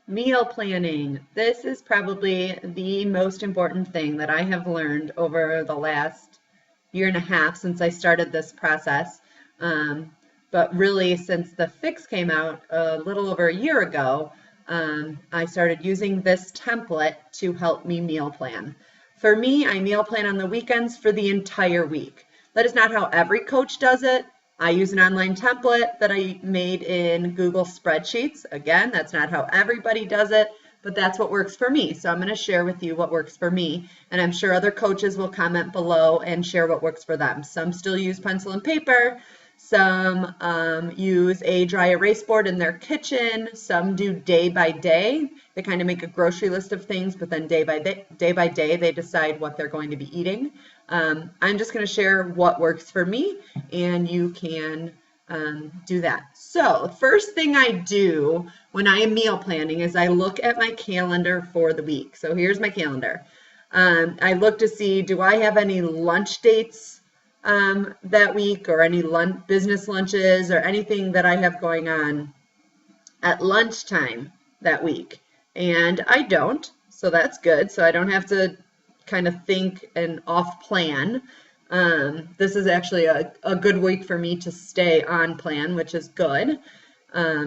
Meal planning. This is probably the most important thing that I have learned over the last year and a half since I started this process. Um, but really, since the fix came out a little over a year ago, I started using this template to help me meal plan. For me, I meal plan on the weekends for the entire week. That is not how every coach does it. I use an online template that I made in Google Spreadsheets. Again, that's not how everybody does it, but that's what works for me. So I'm going to share with you what works for me, and I'm sure other coaches will comment below and share what works for them. Some still use pencil and paper. Some use a dry erase board in their kitchen. Some do day by day. They kind of make a grocery list of things, but then day by day, they decide what they're going to be eating. I'm just going to share what works for me, and you can do that. So the first thing I do when I am meal planning is I look at my calendar for the week. So here's my calendar. I look to see, do I have any lunch dates that week, or any business lunches, or anything that I have going on at lunchtime that week. And I don't, so that's good. So I don't have to kind of think and off plan. This is actually a good week for me to stay on plan, which is good,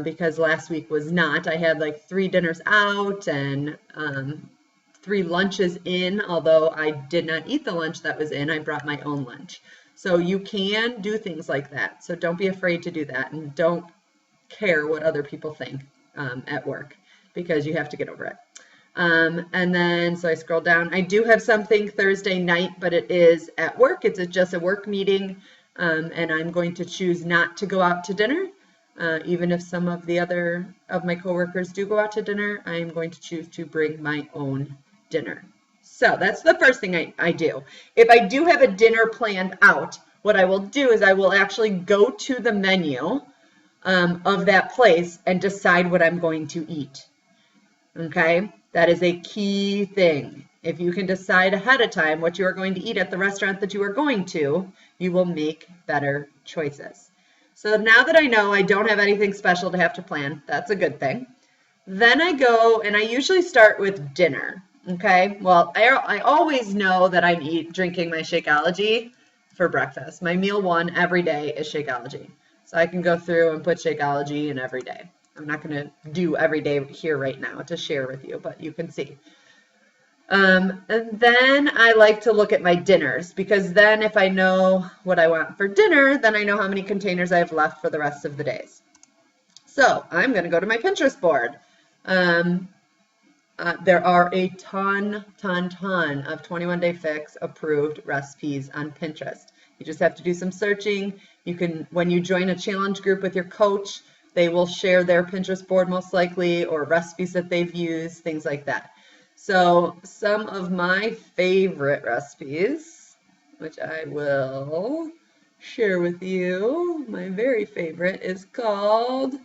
because last week was not. I had like 3 dinners out and 3 lunches in, although I did not eat the lunch that was in. I brought my own lunch. So you can do things like that. So don't be afraid to do that, and don't care what other people think at work, because you have to get over it. And then, so I scroll down. I do have something Thursday night, but it is at work. It's just a work meeting, and I'm going to choose not to go out to dinner. Even if some of the other of my coworkers do go out to dinner, I am going to choose to bring my own dinner. So that's the first thing I do. If I do have a dinner planned out, what I will do is I will actually go to the menu of that place and decide what I'm going to eat. Okay, that is a key thing. If you can decide ahead of time what you are going to eat at the restaurant that you are going to, you will make better choices. So now that I know I don't have anything special to have to plan, that's a good thing. Then I go and I usually start with dinner. Okay, well, I always know that I'm drinking my Shakeology for breakfast. My meal 1 every day is Shakeology. So I can go through and put Shakeology in every day. I'm not going to do every day here right now to share with you, but you can see. And then I like to look at my dinners, because then if I know what I want for dinner, then I know how many containers I have left for the rest of the days. So I'm going to go to my Pinterest board. There are a ton of 21 Day Fix approved recipes on Pinterest. You just have to do some searching. You can, when you join a challenge group with your coach, they will share their Pinterest board most likely, or recipes that they've used, things like that. So some of my favorite recipes, which I will share with you, my very favorite is called,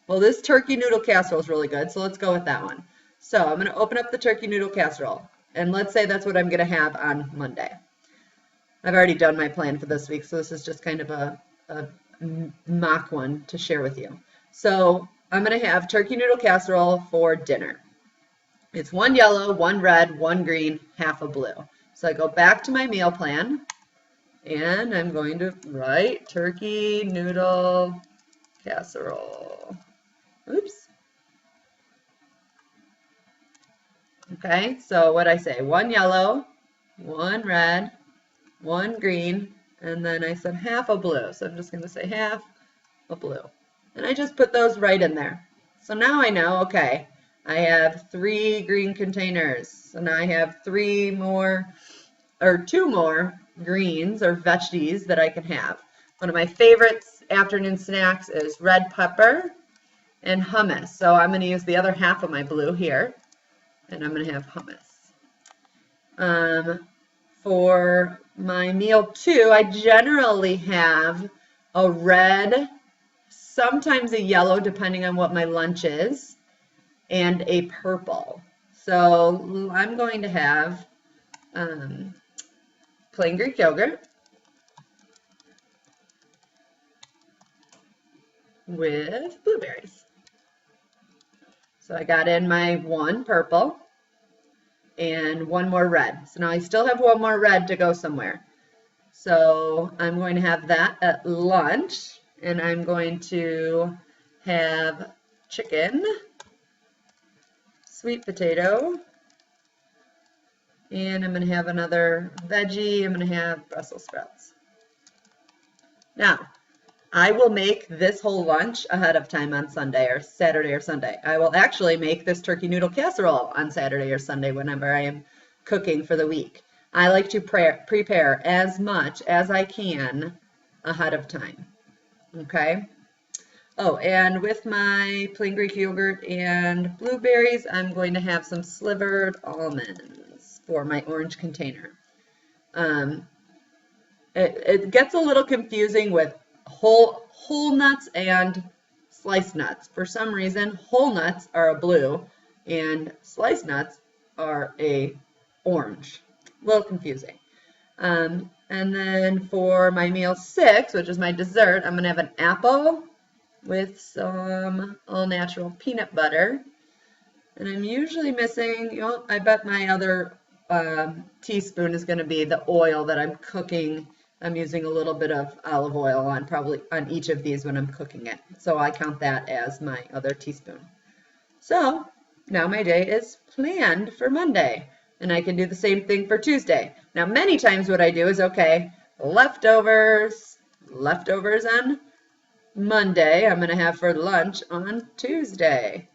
well, this turkey noodle casserole is really good, so let's go with that one. So I'm going to open up the turkey noodle casserole, and let's say that's what I'm going to have on Monday. I've already done my plan for this week, so this is just kind of a mock one to share with you. So I'm going to have turkey noodle casserole for dinner. It's 1 yellow, 1 red, 1 green, half a blue. So I go back to my meal plan, and I'm going to write turkey noodle casserole. Oops. Okay, so what I say, 1 yellow, 1 red, 1 green, and then I said half a blue. So I'm just going to say half a blue. And I just put those right in there. So now I know, okay, I have 3 green containers. So now I have 2 more greens or veggies that I can have. One of my favorite afternoon snacks is red pepper and hummus. So I'm going to use the other half of my blue here, and I'm going to have hummus. For my meal 2, I generally have a red, sometimes a yellow, depending on what my lunch is, and a purple. So I'm going to have plain Greek yogurt with blueberries. So I got in my one purple and one more red. So now I still have one more red to go somewhere. So I'm going to have that at lunch, and I'm going to have chicken, sweet potato, and I'm going to have another veggie. I'm going to have Brussels sprouts. Now, I will make this whole lunch ahead of time on Sunday or Saturday or Sunday. I will actually make this turkey noodle casserole on Saturday or Sunday whenever I am cooking for the week. I like to prepare as much as I can ahead of time. Okay? Oh, and with my plain Greek yogurt and blueberries, I'm going to have some slivered almonds for my orange container. It gets a little confusing with whole nuts and sliced nuts. For some reason, whole nuts are a blue and sliced nuts are a orange. A little confusing. And then for my meal 6, which is my dessert, I'm going to have an apple with some all-natural peanut butter. And I'm usually missing, you know, I bet my other teaspoon is going to be the oil that I'm cooking. I'm using a little bit of olive oil on probably on each of these when I'm cooking it. So I count that as my other teaspoon. So now my day is planned for Monday, and I can do the same thing for Tuesday. Now many times what I do is, okay, leftovers on Monday, I'm going to have for lunch on Tuesday.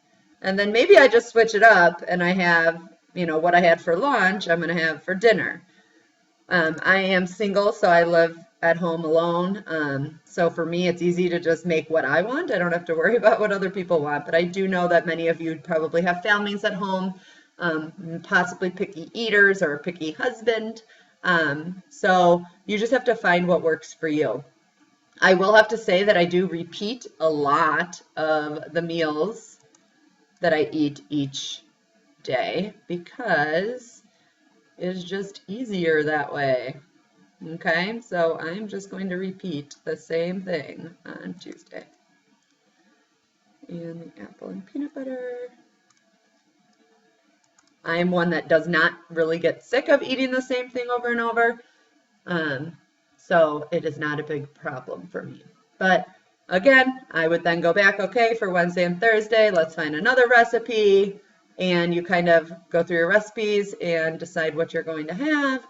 And then maybe I just switch it up and I have, you know, what I had for lunch, I'm going to have for dinner. I am single, so I live at home alone. So for me, it's easy to just make what I want. I don't have to worry about what other people want. But I do know that many of you probably have families at home, possibly picky eaters or a picky husband. So you just have to find what works for you. I will have to say that I do repeat a lot of the meals that I eat each day because it's just easier that way. Okay, so I'm just going to repeat the same thing on Tuesday. And the apple and peanut butter. I'm one that does not really get sick of eating the same thing over and over. So it is not a big problem for me. But again, I would then go back, okay, for Wednesday and Thursday, let's find another recipe. And you kind of go through your recipes and decide what you're going to have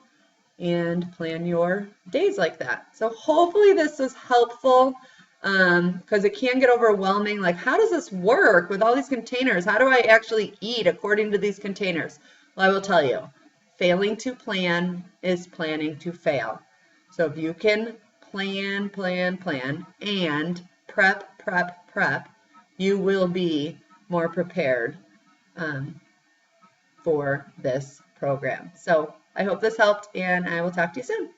and plan your days like that. So hopefully this was helpful because it can get overwhelming. Like, how does this work with all these containers? How do I actually eat according to these containers? Well, I will tell you, failing to plan is planning to fail. So if you can plan, and prep, you will be more prepared for this program. So I hope this helped, and I will talk to you soon.